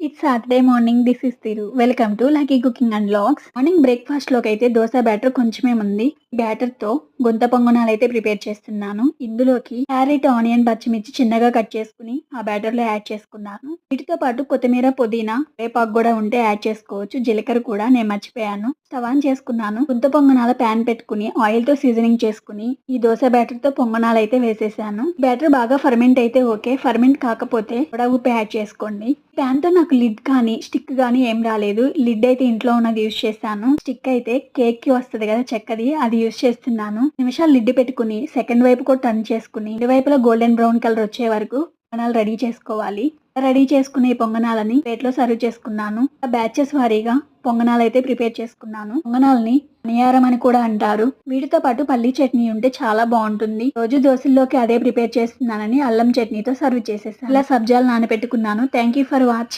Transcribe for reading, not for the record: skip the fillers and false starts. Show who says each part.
Speaker 1: It's Saturday morning. This is Thiru. Welcome to lucky cooking and vlogs. Morning breakfast లోకి అయితే dosa batter కొంచెమే ఉంది. Batter తో గుంత పొంగనాలు అయితే ప్రిపేర్ చేస్తున్నాను. ఇందులోకి క్యారెట్, ఆనియన్, పచ్చిమిర్చి చిన్నగా కట్ చేసుకుని ఆ బ్యాటర్ లో యాడ్ చేసుకున్నాను. వీటితో పాటు కొత్తిమీర, పుదీనా, వేపాకు కూడా ఉంటే యాడ్ చేసుకోవచ్చు. జీలకర్ర కూడా నేను మర్చిపోయాను. స్టవ్ ఆన్ చేసుకున్నాను. గుంత పొంగనాల ప్యాన్ పెట్టుకుని ఆయిల్ తో సీజనింగ్ చేసుకుని ఈ దోశ బ్యాటర్ తో పొంగనాలు అయితే వేసేసాను. బ్యాటర్ బాగా ఫర్మెంట్ అయితే ఓకే. ఫర్మెంట్ కాకపోతే కూడా ఉప్పు యాడ్ చేసుకోండి. ప్యాన్ తో నాకు లిడ్ కానీ స్టిక్ కానీ ఏం రాలేదు. లిడ్ అయితే ఇంట్లో ఉన్నది యూజ్ చేశాను. స్టిక్ అయితే కేక్ కి వస్తుంది కదా చెక్కది, అది యూజ్ చేస్తున్నాను. నిమిషాలు లిడ్ పెట్టుకుని సెకండ్ వైపు కూడా టర్న్ చేసుకుని ఇరువైపులా గోల్డెన్ బ్రౌన్ కలర్ వచ్చే వరకు పొంగనాలు రెడీ చేసుకోవాలి. రెడీ చేసుకునే ఈ పొంగనాలని ప్లేట్ లో సర్వ్ చేసుకున్నాను. బ్యాచెస్ వారీగా పొంగనాలు అయితే ప్రిపేర్ చేసుకున్నాను. పొంగనాలని పనియారం అని కూడా అంటారు. వీటితో పాటు పల్లీ చట్నీ ఉంటే చాలా బాగుంటుంది. రోజు దోశల్లోకి అదే ప్రిపేర్ చేస్తున్నానని అల్లం చట్నీతో సర్వ్ చేసేసాను. ఇలా సబ్జాలు నానబెట్టుకున్నాను. Thank you for watching.